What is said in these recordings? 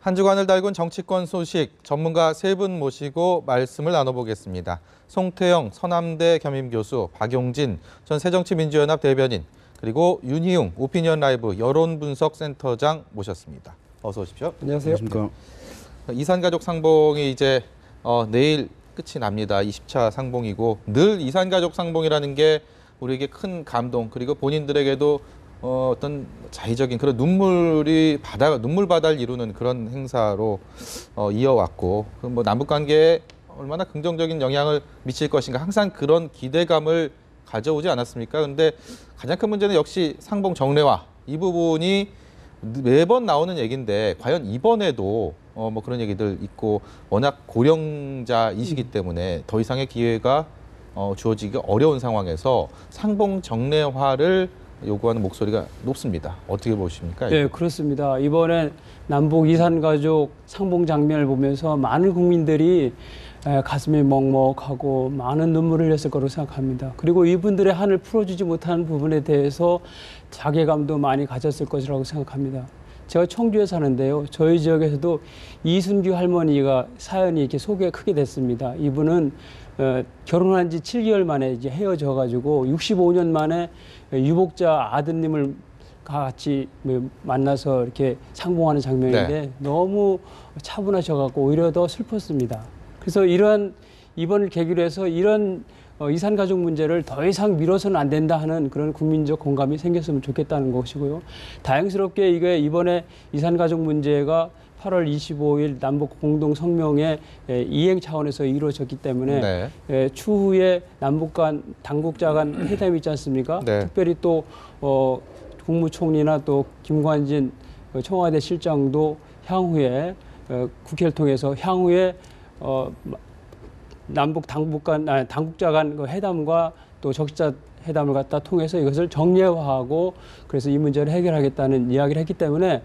한 주간을 달군 정치권 소식 전문가 세 분 모시고 말씀을 나눠보겠습니다. 송태영 서남대 겸임교수, 박용진 전 새정치민주연합 대변인, 그리고 윤희웅 오피니언 라이브 여론분석센터장 모셨습니다. 어서 오십시오. 안녕하세요. 안녕하십니까. 이산가족 상봉이 이제 내일 끝이 납니다. 20차 상봉이고 늘 이산가족 상봉이라는 게 우리에게 큰 감동, 그리고 본인들에게도 어떤 자의적인 그런 눈물 바다를 이루는 그런 행사로 이어왔고, 뭐 남북 관계에 얼마나 긍정적인 영향을 미칠 것인가 항상 그런 기대감을 가져오지 않았습니까? 근데 가장 큰 문제는 역시 상봉 정례화, 이 부분이 매번 나오는 얘기인데 과연 이번에도 뭐 그런 얘기들 있고, 워낙 고령자이시기 때문에 더 이상의 기회가 주어지기가 어려운 상황에서 상봉 정례화를 요구하는 목소리가 높습니다. 어떻게 보십니까? 네, 그렇습니다. 이번에 남북 이산가족 상봉 장면을 보면서 많은 국민들이 가슴이 먹먹하고 많은 눈물을 흘렸을 거라고 생각합니다. 그리고 이분들의 한을 풀어주지 못한 부분에 대해서 자괴감도 많이 가졌을 것이라고 생각합니다. 제가 청주에 사는데요. 저희 지역에서도 이순규 할머니가 사연이 이렇게 소개가 크게 됐습니다. 이분은 결혼한 지 7개월 만에 이제 헤어져가지고 65년 만에 유복자 아드님을 같이 만나서 이렇게 상봉하는 장면인데, 네. 너무 차분하셔갖고 오히려 더 슬펐습니다. 그래서 이번을 계기로 해서 이런 이산가족 문제를 더 이상 미뤄서는 안 된다 하는 그런 국민적 공감이 생겼으면 좋겠다는 것이고요. 다행스럽게 이번에 이산가족 문제가 8월 25일 남북 공동 성명의 이행 차원에서 이루어졌기 때문에 추후에 남북 간 당국자 간 회담이 있지 않습니까? 네. 특별히 또 국무총리나 또 김관진 청와대 실장도 향후에 국회를 통해서 향후에 남북 당국자 간 회담과 또 적시자 회담을 갖다 통해서 이것을 정례화하고 그래서 이 문제를 해결하겠다는 이야기를 했기 때문에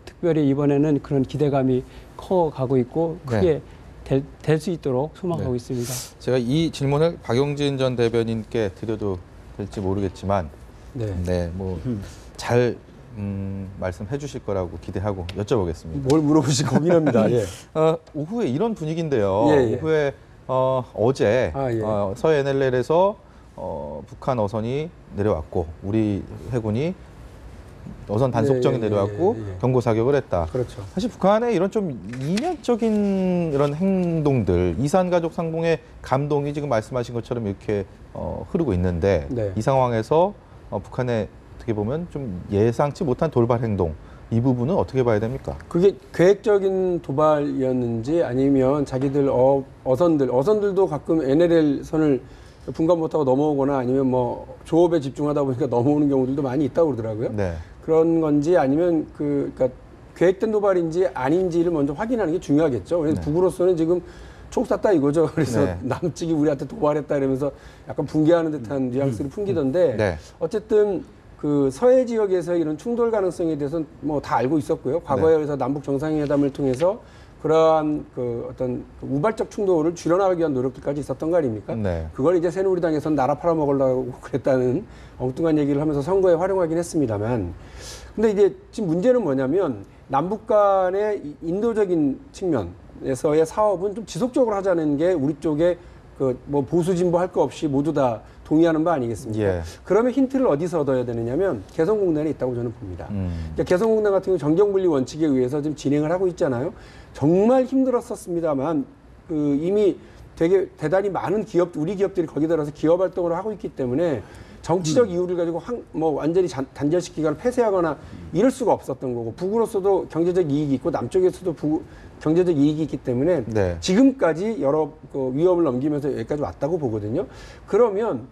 특별히 이번에는 그런 기대감이 커가고 있고 크게 될 수 있도록 소망하고 있습니다. 제가 이 질문을 박용진 전 대변인께 드려도 될지 모르겠지만 뭐 잘 말씀해 주실 거라고 기대하고 여쭤보겠습니다. 뭘 물어보시 고민합니다. 예. 오후에 이런 분위기인데요. 예. 오후에 어제 서 NLL에서 북한 어선이 내려왔고 우리 해군이 어선 단속정이 내려왔고 경고 사격을 했다. 그렇죠. 사실 북한의 이런 좀 이면적인 이런 행동들, 이산가족 상봉의 감동이 지금 말씀하신 것처럼 이렇게 흐르고 있는데 이 상황에서 북한의 어떻게 보면 좀 예상치 못한 돌발 행동, 이 부분은 어떻게 봐야 됩니까? 그게 계획적인 도발이었는지 아니면 자기들 어선들도 가끔 NLL 선을 분간 못하고 넘어오거나 아니면 뭐 조업에 집중하다 보니까 넘어오는 경우들도 많이 있다고 그러더라고요. 그런 건지 아니면 그러니까 계획된 도발인지 아닌지를 먼저 확인하는 게 중요하겠죠. 그래서 북으로서는 지금 총 쐈다 이거죠. 그래서 남측이 우리한테 도발했다 이러면서 약간 붕괴하는 듯한 뉘앙스를 풍기던데 어쨌든 그 서해 지역에서 이런 충돌 가능성에 대해서는 뭐 다 알고 있었고요. 과거에 그래서 남북 정상회담을 통해서 그러한 그 어떤 우발적 충돌을 줄여나가기 위한 노력들까지 있었던 거 아닙니까? 그걸 이제 새누리당에서는 나라 팔아먹으려고 그랬다는 엉뚱한 얘기를 하면서 선거에 활용하긴 했습니다만, 근데 이제 지금 문제는 뭐냐면 남북 간의 인도적인 측면에서의 사업은 좀 지속적으로 하자는 게 우리 쪽에 그 뭐 보수 진보 할 거 없이 모두 다 동의하는 바 아니겠습니까? 그러면 힌트를 어디서 얻어야 되느냐면 개성공단에 있다고 저는 봅니다. 그러니까 개성공단 같은 경우 정경분리 원칙에 의해서 지금 진행을 하고 있잖아요. 정말 힘들었었습니다만 그 이미 되게 대단히 많은 우리 기업들이 거기 들어서 기업 활동을 하고 있기 때문에 정치적 이유를 가지고 뭐 완전히 단절시키거나 폐쇄하거나 이럴 수가 없었던 거고, 북으로서도 경제적 이익이 있고 남쪽에서도 경제적 이익이 있기 때문에 지금까지 여러 그 위협을 넘기면서 여기까지 왔다고 보거든요. 그러면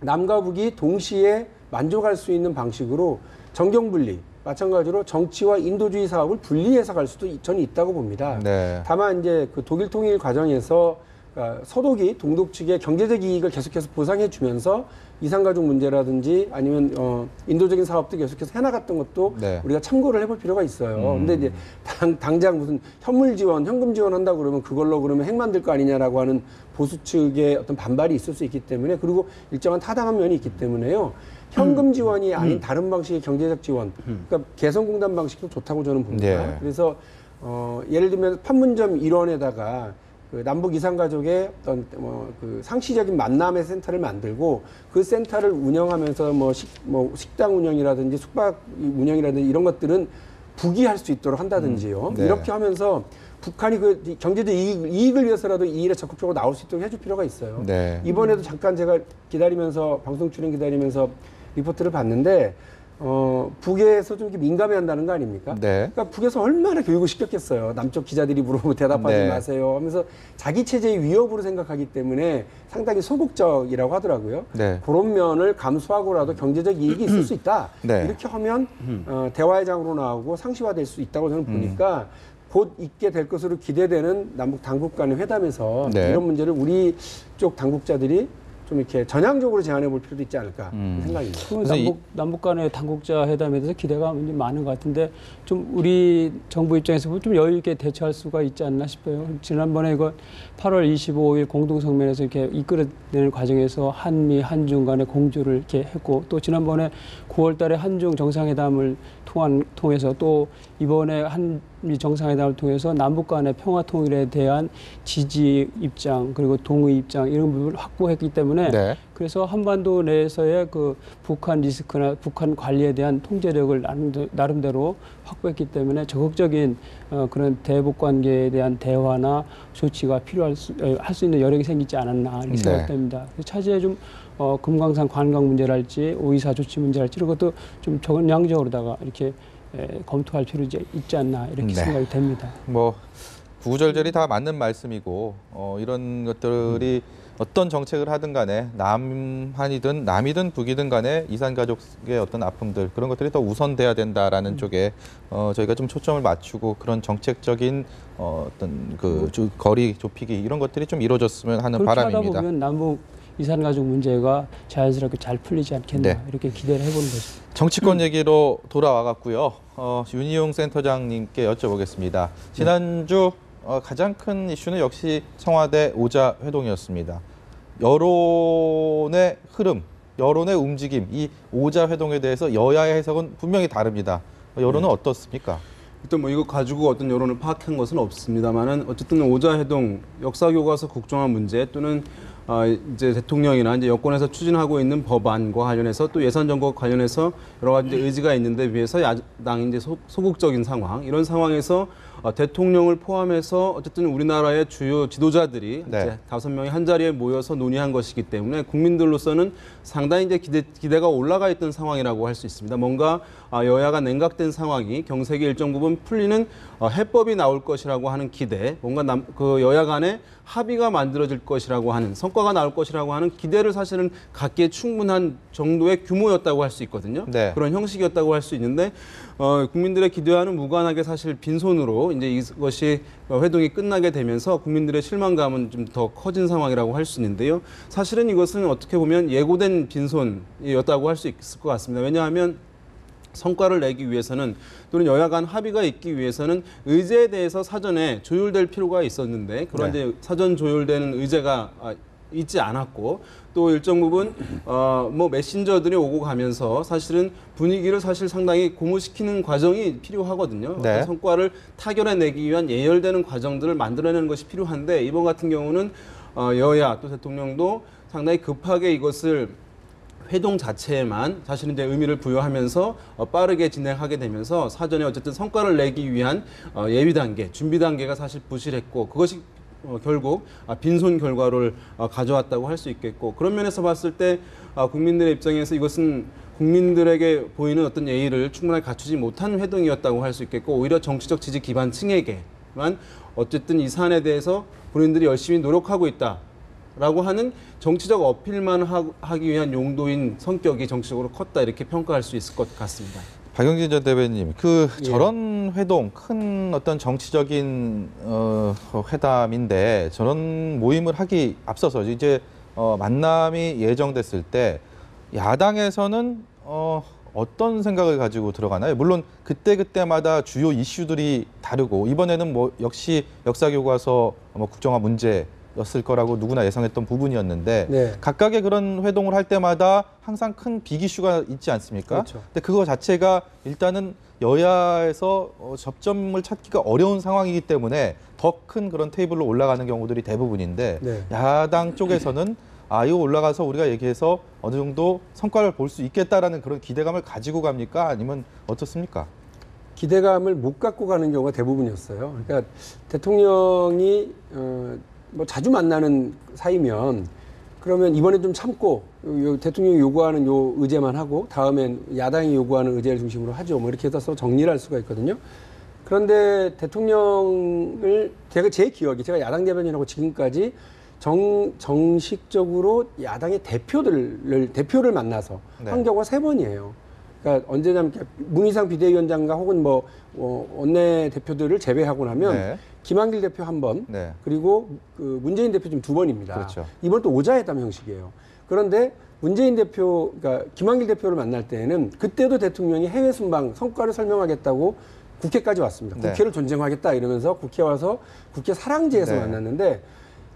남과 북이 동시에 만족할 수 있는 방식으로 정경분리, 마찬가지로 정치와 인도주의 사업을 분리해서 갈 수도 저는 있다고 봅니다. 다만 이제 그 독일 통일 과정에서 서독이 동독 측의 경제적 이익을 계속해서 보상해 주면서 이산가족 문제라든지 아니면 인도적인 사업도 계속해서 해나갔던 것도 우리가 참고를 해볼 필요가 있어요. 근데 이제 당장 무슨 현물 지원, 현금 지원한다 그러면 그걸로 그러면 핵 만들 거 아니냐라고 하는 보수 측의 어떤 반발이 있을 수 있기 때문에, 그리고 일정한 타당한 면이 있기 때문에요. 현금 지원이 아닌 다른 방식의 경제적 지원, 그러니까 개성공단 방식도 좋다고 저는 봅니다. 그래서 예를 들면 판문점 일원에다가 그 남북 이산 가족의 어떤 그 상시적인 만남의 센터를 만들고 그 센터를 운영하면서 뭐 식당 운영이라든지 숙박 운영이라든지 이런 것들은 북이 할 수 있도록 한다든지요. 네. 이렇게 하면서 북한이 그 경제적 이익을 위해서라도 이 일에 적극적으로 나올 수 있도록 해줄 필요가 있어요. 네. 이번에도 잠깐 제가 기다리면서 방송 출연 기다리면서 리포트를 봤는데 북에서 좀 이렇게 민감해한다는 거 아닙니까? 네. 그러니까 북에서 얼마나 교육을 시켰겠어요. 남쪽 기자들이 물어보면 대답하지 네. 마세요 하면서 자기 체제의 위협으로 생각하기 때문에 상당히 소극적이라고 하더라고요. 네. 그런 면을 감수하고라도 경제적 이익이 있을 수 있다. 네. 이렇게 하면 대화의 장으로 나오고 상시화될 수 있다고 저는 보니까 곧 있게 될 것으로 기대되는 남북 당국 간의 회담에서 네. 이런 문제를 우리 쪽 당국자들이 좀 이렇게 전향적으로 제안해 볼 필요도 있지 않을까 생각입니다. 그 남북 간의 당국자 회담에 대해서 기대가 굉장히 많은 것 같은데 좀 우리 정부 입장에서 보면 좀 여유 있게 대처할 수가 있지 않나 싶어요. 지난번에 이거 8월 25일 공동성명에서 이렇게 이끌어내는 과정에서 한미, 한중 간의 공조를 이렇게 했고 또 지난번에 9월 달에 한중 정상회담을 통해서 또 이번에 한미 정상회담을 통해서 남북 간의 평화 통일에 대한 지지 입장 그리고 동의 입장 이런 부분을 확보했기 때문에 네. 그래서 한반도 내에서의 그 북한 리스크나 북한 관리에 대한 통제력을 나름대로 확보했기 때문에 적극적인 그런 대북 관계에 대한 대화나 조치가 필요할 할 수 있는 여력이 생기지 않았나 이렇게 네. 생각됩니다. 차제에 좀 금강산 관광 문제랄지 오이사 조치 문제랄지 이런 것도 좀 전향적으로다가 이렇게 검토할 필요가 있지 않나 이렇게 네. 생각이 됩니다. 뭐 구구절절히 다 맞는 말씀이고 이런 것들이 어떤 정책을 하든 간에 남한이든 남이든 북이든 간에 이산 가족의 어떤 아픔들 그런 것들이 더 우선돼야 된다라는 쪽에 저희가 좀 초점을 맞추고 그런 정책적인 어떤 그 거리 좁히기 이런 것들이 좀 이루어졌으면 하는 그렇게 하다 바람입니다. 보면 남북 이산 가족 문제가 자연스럽게 잘 풀리지 않겠나 네. 이렇게 기대를 해보는 거죠. 정치권 얘기로 돌아와갔고요. 윤희용 센터장님께 여쭤보겠습니다. 지난주 가장 큰 이슈는 역시 청와대 오자 회동이었습니다. 여론의 흐름, 여론의 움직임, 이 오자 회동에 대해서 여야의 해석은 분명히 다릅니다. 여론은 어떻습니까? 일단 뭐 이거 가지고 어떤 여론을 파악한 것은 없습니다만은 어쨌든 오자 회동, 역사 교과서 국정화 문제 또는 이제 대통령이나 이제 여권에서 추진하고 있는 법안과 관련해서 또 예산 정국 관련해서 여러 가지 이제 의지가 있는데 비해서 야당이 이제 소극적인 상황 이런 상황에서 대통령을 포함해서 어쨌든 우리나라의 주요 지도자들이 네. 이제 5명이 한 자리에 모여서 논의한 것이기 때문에 국민들로서는 상당히 이제 기대가 올라가 있던 상황이라고 할 수 있습니다. 뭔가 여야가 냉각된 상황이 경색이 일정 부분 풀리는 해법이 나올 것이라고 하는 기대, 뭔가 그 여야 간에 합의가 만들어질 것이라고 하는 성과가 나올 것이라고 하는 기대를 사실은 갖기에 충분한 정도의 규모였다고 할 수 있거든요. 네. 그런 형식이었다고 할 수 있는데 국민들의 기대와는 무관하게 사실 빈손으로 이제 이것이 회동이 끝나게 되면서 국민들의 실망감은 좀 더 커진 상황이라고 할 수 있는데요. 사실은 이것은 어떻게 보면 예고된 빈손이었다고 할 수 있을 것 같습니다. 왜냐하면 성과를 내기 위해서는 또는 여야 간 합의가 있기 위해서는 의제에 대해서 사전에 조율될 필요가 있었는데 그런 네. 이제 사전 조율되는 의제가 있지 않았고 또 일정 부분 뭐 메신저들이 오고 가면서 사실은 분위기를 사실 상당히 고무시키는 과정이 필요하거든요. 네. 어떤 성과를 타결해내기 위한 예열되는 과정들을 만들어내는 것이 필요한데 이번 같은 경우는 여야 또 대통령도 상당히 급하게 이것을 회동 자체에만 사실은 이제 의미를 부여하면서 빠르게 진행하게 되면서 사전에 어쨌든 성과를 내기 위한 예비 단계, 준비 단계가 사실 부실했고 그것이 결국 빈손 결과를 가져왔다고 할 수 있겠고 그런 면에서 봤을 때 국민들의 입장에서 이것은 국민들에게 보이는 어떤 예의를 충분하게 갖추지 못한 회동이었다고 할 수 있겠고 오히려 정치적 지지 기반층에게만 어쨌든 이 사안에 대해서 본인들이 열심히 노력하고 있다. 라고 하는 정치적 어필만 하기 위한 용도인 성격이 정치적으로 컸다 이렇게 평가할 수 있을 것 같습니다. 박영진 전 대변인, 저런 회동, 큰 어떤 정치적인 회담인데 저런 모임을 하기 앞서서 이제 만남이 예정됐을 때 야당에서는 어떤 생각을 가지고 들어가나요? 물론 그때마다 주요 이슈들이 다르고 이번에는 뭐 역시 역사교과서 국정화 문제 였을 거라고 누구나 예상했던 부분이었는데 네. 각각의 그런 회동을 할 때마다 항상 큰 빅 이슈가 있지 않습니까? 그렇죠. 근데 그거 자체가 일단은 여야에서 접점을 찾기가 어려운 상황이기 때문에 더 큰 그런 테이블로 올라가는 경우들이 대부분인데 네. 야당 쪽에서는 이거 올라가서 우리가 얘기해서 어느 정도 성과를 볼 수 있겠다라는 그런 기대감을 가지고 갑니까? 아니면 어떻습니까? 기대감을 못 갖고 가는 경우가 대부분이었어요. 그러니까 대통령이 뭐 자주 만나는 사이면 그러면 이번에 좀 참고 요 대통령이 요구하는 요 의제만 하고 다음엔 야당이 요구하는 의제를 중심으로 하죠. 뭐 이렇게 해서 정리를 할 수가 있거든요. 그런데 대통령을 제 기억에 제가 야당 대변인하고 지금까지 정식적으로 야당의 대표를 만나서 네. 한 경우가 3번이에요. 그러니까 언제냐면 문희상 비대위원장과 혹은 뭐 원내 대표들을 제외하고 나면 네. 김한길 대표 1번, 네. 그리고 그 문재인 대표 지금 2번입니다. 그렇죠. 이번 또 오자회담 형식이에요. 그런데 문재인 대표, 그러니까 김한길 대표를 만날 때에는 그때도 대통령이 해외 순방 성과를 설명하겠다고 국회까지 왔습니다. 네. 국회를 존중하겠다 이러면서 국회 와서 국회 사랑제에서 네. 만났는데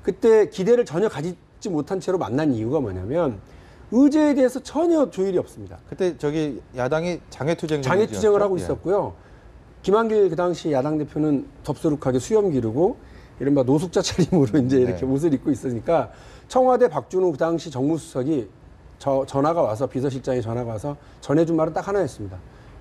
그때 기대를 전혀 가지지 못한 채로 만난 이유가 뭐냐면 의제에 대해서 전혀 조율이 없습니다. 그때 저기 야당이 장외투쟁 장애투쟁을 하고 있었고요. 김한길 그 당시 야당 대표는 덥수룩하게 수염 기르고 이른바 노숙자 차림으로 이제 이렇게 네. 옷을 입고 있으니까 청와대 박준우 그 당시 정무수석이 전화가 와서 비서실장이 전화가 와서 전해준 말은 딱 하나였습니다.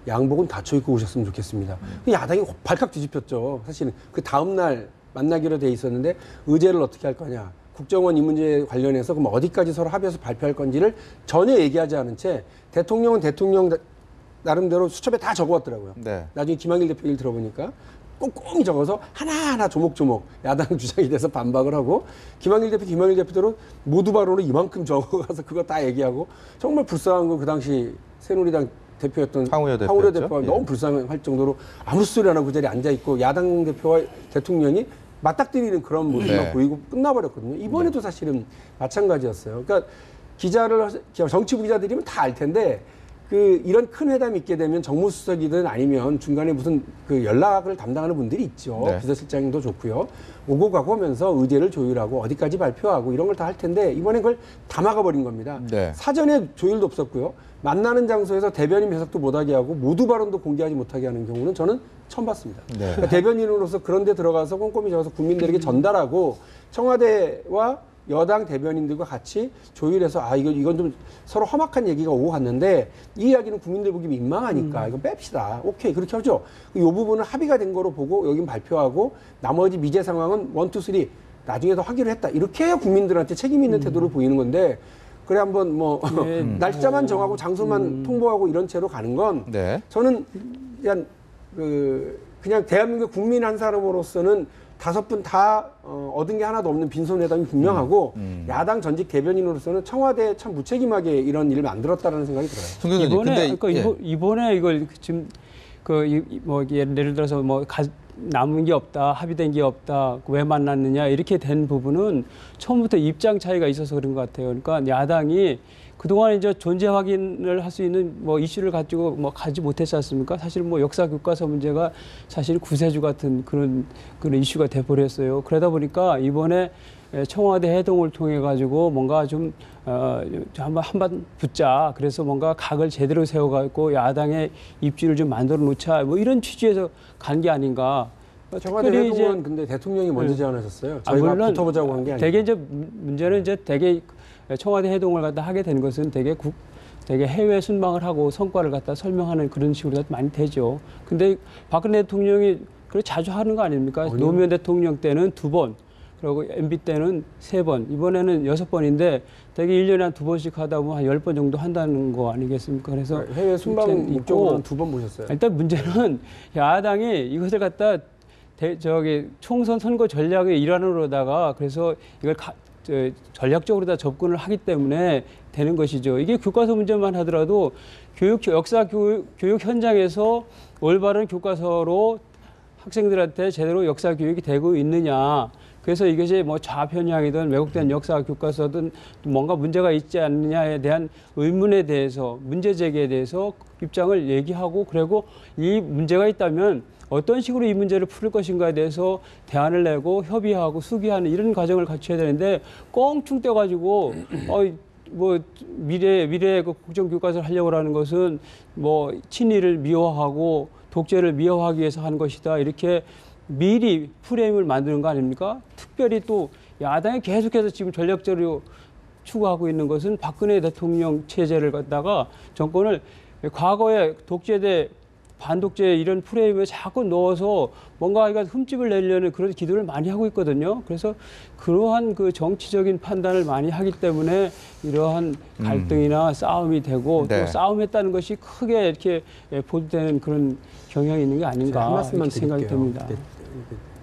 양복은 갖춰 입고 오셨으면 좋겠습니다. 야당이 발칵 뒤집혔죠. 사실은 그 다음 날 만나기로 돼 있었는데 의제를 어떻게 할 거냐. 국정원 이 문제에 관련해서 그럼 어디까지 서로 합의해서 발표할 건지를 전혀 얘기하지 않은 채 대통령은 대통령 나름대로 수첩에 다 적어왔더라고요. 네. 나중에 김한길 대표 얘기를 들어보니까 꼼꼼히 적어서 하나하나 조목조목 야당 주장이 돼서 반박을 하고 김한길 대표대로 모두 발언으로 이만큼 적어가서 그거 다 얘기하고 정말 불쌍한 거 그 당시 새누리당 대표였던 황우여 황우여 대표였죠. 대표가 예. 너무 불쌍할 정도로 아무 소리 안 하고 그 자리에 앉아있고 야당 대표와 대통령이 맞닥뜨리는 그런 모습만 네. 보이고 끝나버렸거든요. 이번에도 사실은 마찬가지였어요. 그러니까 정치부 기자들이면 다 알 텐데 이런 큰 회담이 있게 되면 정무수석이든 아니면 중간에 무슨 그 연락을 담당하는 분들이 있죠. 네. 비서실장도 좋고요. 오고 가고 하면서 의제를 조율하고 어디까지 발표하고 이런 걸 다 할 텐데 이번에 그걸 다 막아버린 겁니다. 네. 사전에 조율도 없었고요. 만나는 장소에서 대변인 배석도 못하게 하고 모두 발언도 공개하지 못하게 하는 경우는 저는 처음 봤습니다. 네. 그러니까 대변인으로서 그런 데 들어가서 꼼꼼히 적어서 국민들에게 전달하고 청와대와 여당 대변인들과 같이 조율해서 이건 좀 서로 험악한 얘기가 오고 갔는데 이 이야기는 국민들 보기 민망하니까 이거 뺍시다. 오케이 그렇게 하죠. 이 부분은 합의가 된 거로 보고 여긴 발표하고 나머지 미제 상황은 1, 2, 3 나중에 더 하기로 했다. 이렇게 해야 국민들한테 책임 있는 태도를 보이는 건데 그래 한번 뭐 네. 날짜만 정하고 장소만 통보하고 이런 채로 가는 건 네. 저는 그냥 대한민국 국민 한 사람으로서는 5분 다 얻은 게 하나도 없는 빈손회담이 분명하고 야당 전직 대변인으로서는 청와대 참 무책임하게 이런 일을 만들었다라는 생각이 들어요. 송 교수님, 이번에 근데 이번에 이걸 지금 뭐 예를 들어서 남은 게 없다, 합의된 게 없다, 왜 만났느냐 이렇게 된 부분은 처음부터 입장 차이가 있어서 그런 것 같아요. 그러니까 야당이 그동안 이제 존재 확인을 할 수 있는 이슈를 가지고 가지 못했지 않습니까? 사실 역사 교과서 문제가 사실 구세주 같은 그런 이슈가 돼버렸어요. 그러다 보니까 이번에 청와대 회동을 통해 가지고 뭔가 좀 한번 붙자. 그래서 뭔가 각을 제대로 세워가지고 야당의 입지를 좀 만들어 놓자. 이런 취지에서 간 게 아닌가. 청와대 회동은 근데 대통령이 먼저 제안하셨어요. 저희가 물론 붙어보자고 한 게 아니고. 되게 문제는 되게 청와대 회동을 갖다 하게 된 것은 되게 해외 순방을 하고 성과를 갖다 설명하는 그런 식으로 많이 되죠. 근데 박근혜 대통령이 그래 자주 하는 거 아닙니까? 아니요. 노무현 대통령 때는 2번, 그리고 MB 때는 3번, 이번에는 6번인데 되게 1년에 한 2번씩 하다 보면 한 10번 정도 한다는 거 아니겠습니까? 그래서 해외 순방 목적으로 2번 보셨어요. 일단 문제는 야당이 이것을 갖다 총선 선거 전략의 일환으로다가 그래서 이걸 전략적으로 다 접근을 하기 때문에 되는 것이죠. 이게 교과서 문제만 하더라도 역사 교육 현장에서 올바른 교과서로 학생들한테 제대로 역사 교육이 되고 있느냐. 그래서 이것이 좌편향이든 왜곡된 역사 교과서든 뭔가 문제가 있지 않느냐에 대한 의문에 대해서 문제 제기에 대해서 입장을 얘기하고 그리고 이 문제가 있다면 어떤 식으로 이 문제를 풀 것인가에 대해서 대안을 내고 협의하고 수기하는 이런 과정을 갖춰야 되는데 꽁충 떼가지고 뭐 미래의 그 국정교과서를 하려고 하는 것은 뭐 친일을 미화하고 독재를 미화하기 위해서 하는 것이다 이렇게 미리 프레임을 만드는 거 아닙니까? 특별히 또 야당이 계속해서 지금 전략적으로 추구하고 있는 것은 박근혜 대통령 체제를 갖다가 정권을 과거에 독재대 반독재 이런 프레임에 자꾸 넣어서 뭔가 흠집을 내려는 그런 기도를 많이 하고 있거든요. 그래서 그러한 그 정치적인 판단을 많이 하기 때문에 이러한 갈등이나 싸움이 되고 네. 또 싸움했다는 것이 크게 이렇게 보도되는 그런 경향이 있는 게 아닌가 한 말씀만 이렇게 생각이 드릴게요. 듭니다.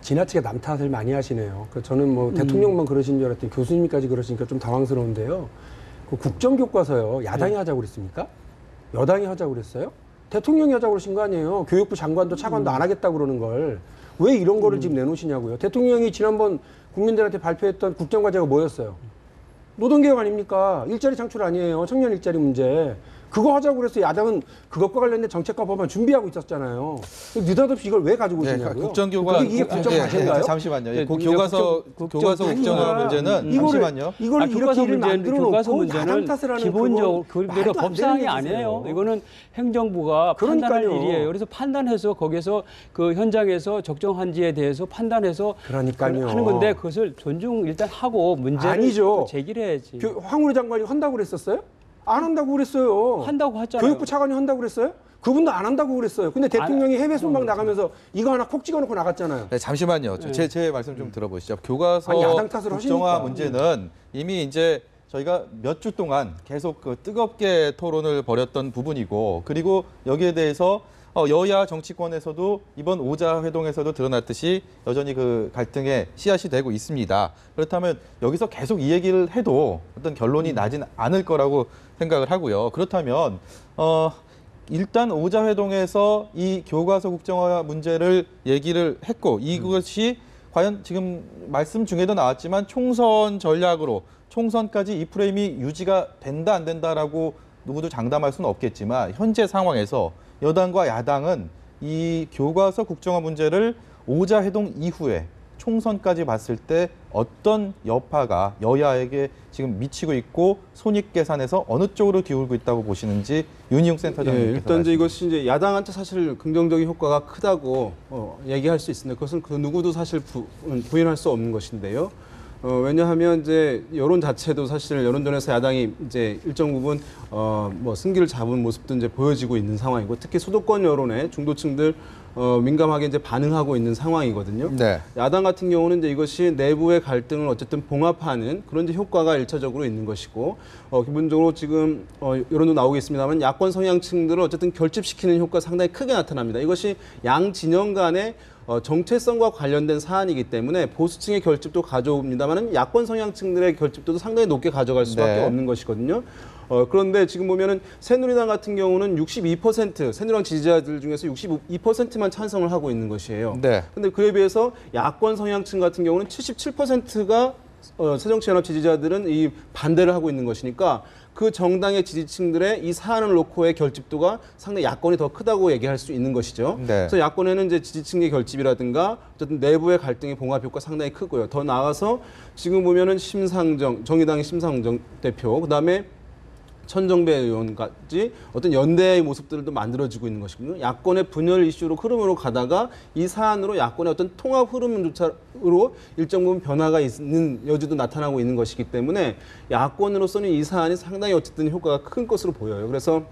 지나치게 남 탓을 많이 하시네요. 저는 뭐 대통령만 그러신 줄 알았더니 교수님까지 그러시니까 좀 당황스러운데요. 그 국정교과서요. 야당이 하자고 그랬습니까? 여당이 하자고 그랬어요? 대통령이 하자고 그러신 거 아니에요. 교육부 장관도 차관도 안 하겠다고 그러는 걸. 왜 이런 거를 지금 내놓으시냐고요. 대통령이 지난번 국민들한테 발표했던 국정과제가 뭐였어요? 노동개혁 아닙니까? 일자리 창출 아니에요. 청년 일자리 문제. 그거 하자고 그래서 야당은 그것과 관련된 정책과 법안 준비하고 있었잖아요. 느닷없이 이걸 왜 가지고 오시냐고요. 국정교과 이게 국정과제인가요? 잠시만요. 네, 교과서 국정화 문제는 잠시만요. 이걸 교과서 이렇게 문제는 교과서 문제는 기본적으로 그대로 법사항이 아니에요. 이거는 행정부가 판단할 일이에요. 그래서 판단해서 거기서 그 현장에서 적정한지에 대해서 판단해서 그러니까요. 하는 건데 그것을 존중 일단 하고 문제를 아니죠. 제기를 해야지. 황우리 장관이 한다고 그랬었어요? 안 한다고 그랬어요. 한다고 하잖아요. 교육부 차관이 한다고 그랬어요? 그분도 안 한다고 그랬어요. 근데 대통령이 해외 순방 나가면서 이거 하나 콕 찍어놓고 나갔잖아요. 네, 잠시만요. 제 말씀 좀 들어보시죠. 교과서 아니, 야당 탓을 국정화 하시니까. 문제는 이미 이제 저희가 몇 주 동안 계속 그 뜨겁게 토론을 벌였던 부분이고, 그리고 여기에 대해서 여야 정치권에서도 이번 오자 회동에서도 드러났듯이 여전히 그 갈등의 씨앗이 되고 있습니다. 그렇다면 여기서 계속 이 얘기를 해도 어떤 결론이 나진 않을 거라고 생각을 하고요. 그렇다면 일단 오자 회동에서 이 교과서 국정화 문제를 얘기를 했고, 이것이 과연 지금 말씀 중에도 나왔지만 총선 전략으로 총선까지 이 프레임이 유지가 된다 안 된다라고 누구도 장담할 수는 없겠지만 현재 상황에서 여당과 야당은 이 교과서 국정화 문제를 오자 회동 이후에 총선까지 봤을 때 어떤 여파가 여야에게 지금 미치고 있고 손익 계산에서 어느 쪽으로 기울고 있다고 보시는지 윤희용 센터장님. 일단 이제 이것이 이제 야당한테 사실 긍정적인 효과가 크다고 얘기할 수 있습니다. 그것은 그 누구도 사실 부인할 수 없는 것인데요. 왜냐하면 이제 여론 자체도 사실 여론전에서 야당이 이제 일정 부분 뭐 승기를 잡은 모습도 이제 보여지고 있는 상황이고, 특히 수도권 여론에 중도층들 민감하게 이제 반응하고 있는 상황이거든요. 네. 야당 같은 경우는 이제 이것이 내부의 갈등을 어쨌든 봉합하는 그런 이제 효과가 일차적으로 있는 것이고, 기본적으로 지금 여론도 나오겠습니다만 야권 성향층들을 어쨌든 결집시키는 효과가 상당히 크게 나타납니다. 이것이 양 진영 간의 정체성과 관련된 사안이기 때문에 보수층의 결집도 가져옵니다만 야권 성향층들의 결집도도 상당히 높게 가져갈 수밖에 네. 없는 것이거든요. 그런데 지금 보면은 새누리당 같은 경우는 62% 새누리당 지지자들 중에서 62%만 찬성을 하고 있는 것이에요. 네. 근데 그에 비해서 야권 성향층 같은 경우는 77%가 새정치연합 지지자들은 이 반대를 하고 있는 것이니까 그 정당의 지지층들의 이 사안을 놓고의 결집도가 상당히 야권이 더 크다고 얘기할 수 있는 것이죠. 네. 그래서 야권에는 이제 지지층의 결집이라든가 어쨌든 내부의 갈등의 봉합 효과 상당히 크고요. 더 나아가서 지금 보면은 정의당의 심상정 대표, 그다음에 천정배 의원까지 어떤 연대의 모습들도 만들어지고 있는 것이거든요. 야권의 분열 이슈로 흐름으로 가다가 이 사안으로 야권의 어떤 통합 흐름조차로 일정 부분 변화가 있는 여지도 나타나고 있는 것이기 때문에 야권으로서는 이 사안이 상당히 어쨌든 효과가 큰 것으로 보여요. 그래서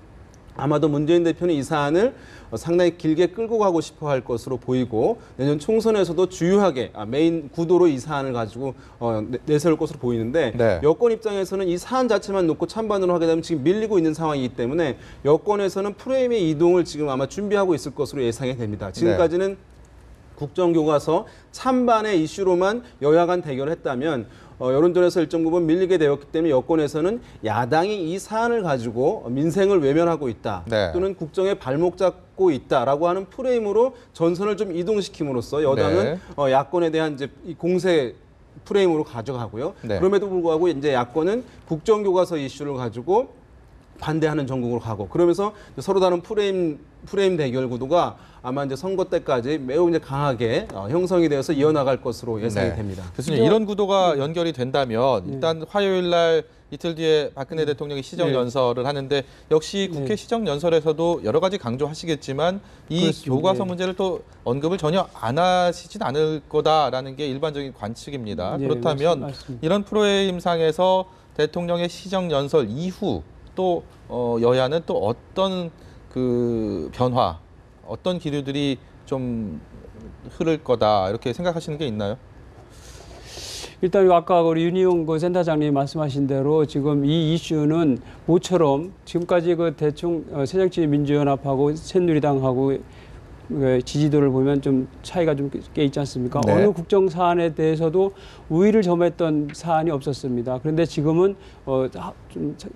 아마도 문재인 대표는 이 사안을 상당히 길게 끌고 가고 싶어 할 것으로 보이고, 내년 총선에서도 주요하게 메인 구도로 이 사안을 가지고 내세울 것으로 보이는데, 네. 여권 입장에서는 이 사안 자체만 놓고 찬반으로 하게 되면 지금 밀리고 있는 상황이기 때문에 여권에서는 프레임의 이동을 지금 아마 준비하고 있을 것으로 예상이 됩니다. 지금까지는 국정교과서 찬반의 이슈로만 여야 간 대결을 했다면 여론전에서 일정 부분 밀리게 되었기 때문에 여권에서는 야당이 이 사안을 가지고 민생을 외면하고 있다. 네. 또는 국정에 발목 잡고 있다라고 하는 프레임으로 전선을 좀 이동시킴으로써 여당은 야권에 대한 이제 이 공세 프레임으로 가져가고요. 네. 그럼에도 불구하고 이제 야권은 국정교과서 이슈를 가지고 반대하는 전국으로 가고 그러면서 서로 다른 프레임 대결 구도가 아마 이제 선거 때까지 매우 이제 강하게 형성이 되어서 이어나갈 것으로 예상이 네. 됩니다. 교수님 이런 구도가 연결이 된다면 일단 화요일 날 이틀 뒤에 박근혜 대통령이 시정 연설을 하는데 역시 국회 시정 연설에서도 여러 가지 강조하시겠지만 이 그렇습니다. 교과서 문제를 또 언급을 전혀 안 하시진 않을 거다라는 게 일반적인 관측입니다. 네, 그렇다면 맞습니다. 이런 프레임상에서 대통령의 시정 연설 이후 또 여야는 또 어떤 그 변화, 어떤 기류들이 좀 흐를 거다 이렇게 생각하시는 게 있나요? 일단 아까 우리 윤희용 그 센터장님이 말씀하신 대로 지금 이 이슈는 모처럼 지금까지 그 대충 새정치민주연합하고 새누리당하고 그 지지도를 보면 좀 차이가 좀 꽤 있지 않습니까? 네. 어느 국정 사안에 대해서도 우위를 점했던 사안이 없었습니다. 그런데 지금은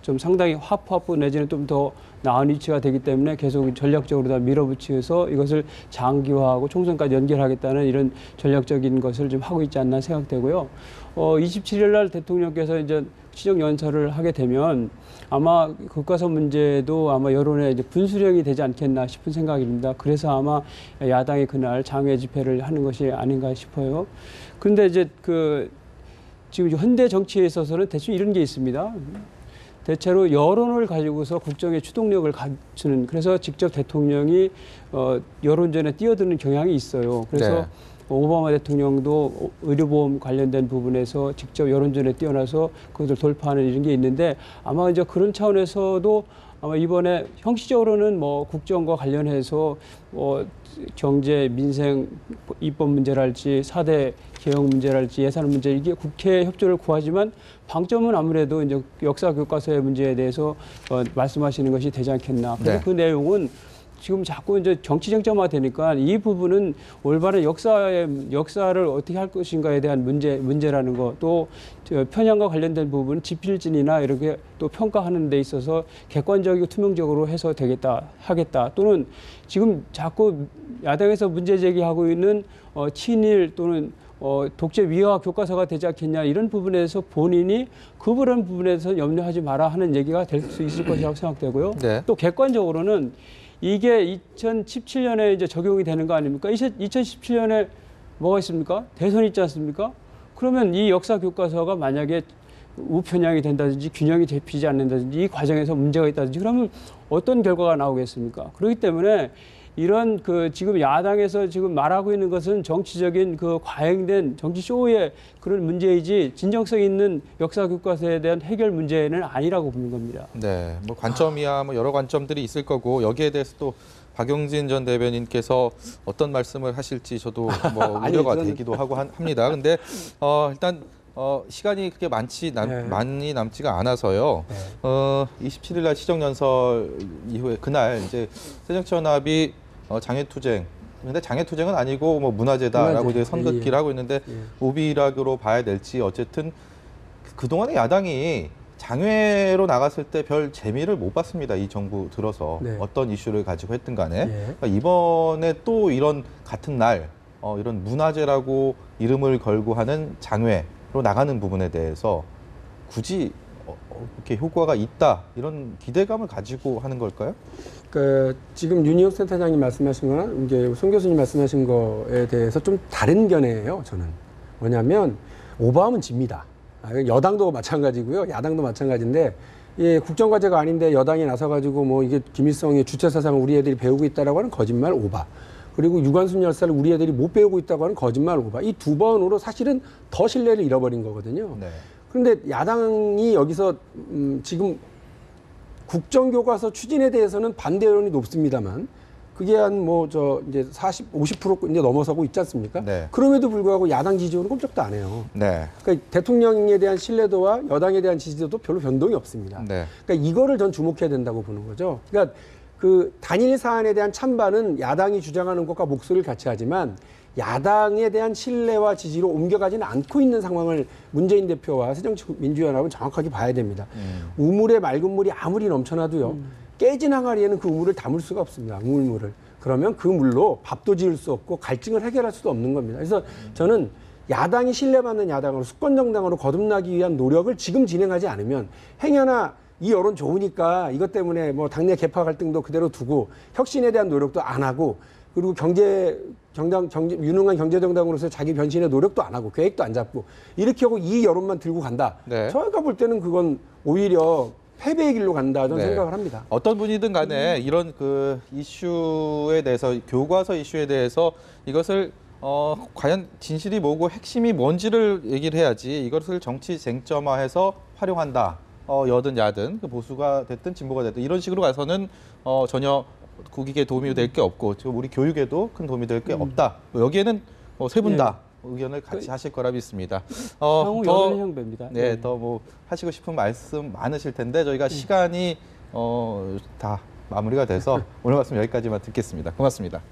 좀 상당히 하프 내지는 좀 더 나은 위치가 되기 때문에 계속 전략적으로 다 밀어붙여서 이것을 장기화하고 총선까지 연결하겠다는 이런 전략적인 것을 좀 하고 있지 않나 생각되고요. 27일 날 대통령께서 이제 시정 연설을 하게 되면 아마 교과서 문제도 아마 여론의 이제 분수령이 되지 않겠나 싶은 생각입니다. 그래서 아마 야당이 그날 장외 집회를 하는 것이 아닌가 싶어요. 그런데 이제 지금 현대 정치에 있어서는 대충 이런 게 있습니다. 대체로 여론을 가지고서 국정의 추동력을 갖추는 그래서 직접 대통령이 여론전에 뛰어드는 경향이 있어요. 그래서 네. 오바마 대통령도 의료보험 관련된 부분에서 직접 여론전에 뛰어나서 그것을 돌파하는 이런 게 있는데 아마 이제 그런 차원에서도 아마 이번에 형식적으로는 뭐 국정과 관련해서 경제, 민생, 입법 문제랄지 4대 개혁 문제랄지 예산 문제 이게 국회 협조를 구하지만 방점은 아무래도 이제 역사 교과서의 문제에 대해서 말씀하시는 것이 되지 않겠나. 그래서 네. 그 내용은 지금 자꾸 이제 정치 쟁점화 되니까 이 부분은 올바른 역사를 어떻게 할 것인가에 대한 문제라는 거, 또 편향과 관련된 부분, 지필진이나 이렇게 또 평가하는 데 있어서 객관적이고 투명적으로 해서 하겠다. 또는 지금 자꾸 야당에서 문제 제기하고 있는 친일 또는 독재 위화 교과서가 되지 않겠냐 이런 부분에서 본인이 그런 부분에서 염려하지 마라 하는 얘기가 될 수 있을 것이라고 생각되고요. 네. 또 객관적으로는 이게 2017년에 이제 적용이 되는 거 아닙니까? 2017년에 뭐가 있습니까? 대선이 있지 않습니까? 그러면 이 역사 교과서가 만약에 우편향이 된다든지 균형이 잡히지 않는다든지 이 과정에서 문제가 있다든지 그러면 어떤 결과가 나오겠습니까? 그렇기 때문에 이런 지금 야당에서 지금 말하고 있는 것은 정치적인 과잉된 정치 쇼의 그런 문제이지 진정성 있는 역사 교과서에 대한 해결 문제는 아니라고 보는 겁니다. 네, 뭐 관점이야 뭐 여러 관점들이 있을 거고 여기에 대해서 또 박용진 전 대변인께서 어떤 말씀을 하실지 저도 뭐 우려가 되기도 하고 합니다. 근데 일단 시간이 그렇게 많이 남지가 않아서요. 27일 날 시정연설 이후에 그날 이제 새정치연합이 장외투쟁, 근데 장외투쟁은 아니고 뭐 문화제다라고 이제 선긋기를 하고 있는데 오비락으로 봐야 될지 어쨌든 그동안에 야당이 장외로 나갔을 때 별 재미를 못 봤습니다. 이 정부 들어서 어떤 이슈를 가지고 했든 간에 그러니까 이번에 또 이런 같은 날 이런 문화제라고 이름을 걸고 하는 장외로 나가는 부분에 대해서 굳이 이렇게 효과가 있다 이런 기대감을 가지고 하는 걸까요? 지금 윤희용 센터장님 말씀하신 거나 이제 송 교수님 말씀하신 거에 대해서 좀 다른 견해예요. 저는 뭐냐면 오바하면 집니다. 여당도 마찬가지고요, 야당도 마찬가지인데 국정과제가 아닌데 여당이 나서가지고 뭐 이게 김일성의 주체 사상을 우리 애들이 배우고 있다라고 하는 거짓말 오바. 그리고 유관순 열사를 우리 애들이 못 배우고 있다고 하는 거짓말 오바. 이 두 번으로 사실은 더 신뢰를 잃어버린 거거든요. 네. 그런데 야당이 여기서 지금 국정교과서 추진에 대해서는 반대 여론이 높습니다만 그게 한 이제 50% 이제 넘어서고 있지 않습니까? 네. 그럼에도 불구하고 야당 지지율은 꼼짝도 안 해요. 네. 그러니까 대통령에 대한 신뢰도와 여당에 대한 지지도도 별로 변동이 없습니다. 네. 그러니까 이거를 전 주목해야 된다고 보는 거죠. 그러니까 단일 사안에 대한 찬반은 야당이 주장하는 것과 목소리를 같이 하지만 야당에 대한 신뢰와 지지로 옮겨가지는 않고 있는 상황을 문재인 대표와 새정치민주연합은 정확하게 봐야 됩니다. 우물에 맑은 물이 아무리 넘쳐나도요. 깨진 항아리에는 그 우물을 담을 수가 없습니다. 우물물을. 그러면 그 물로 밥도 지을 수 없고 갈증을 해결할 수도 없는 겁니다. 그래서 저는 야당이 신뢰받는 야당으로 수권정당으로 거듭나기 위한 노력을 지금 진행하지 않으면 행여나 이 여론 좋으니까 이것 때문에 뭐 당내 계파 갈등도 그대로 두고 혁신에 대한 노력도 안 하고 그리고 유능한 경제 정당으로서 자기 변신의 노력도 안 하고 계획도 안 잡고 이렇게 하고 이 여론만 들고 간다. 네. 저희가 볼 때는 그건 오히려 패배의 길로 간다 저는 네. 생각을 합니다. 어떤 분이든 간에 이런 그 이슈에 대해서 교과서 이슈에 대해서 이것을 과연 진실이 뭐고 핵심이 뭔지를 얘기를 해야지 이것을 정치 쟁점화해서 활용한다. 여든 야든 그 보수가 됐든 진보가 됐든 이런 식으로 가서는 전혀 국익에 도움이 될 게 없고 지금 우리 교육에도 큰 도움이 될 게 없다. 여기에는 세 분 다 의견을 같이 하실 거라 믿습니다. 향후 여론의 형배입니다. 네, 더 뭐 하시고 싶은 말씀 많으실 텐데 저희가 시간이 다 마무리가 돼서 오늘 말씀 여기까지만 듣겠습니다. 고맙습니다.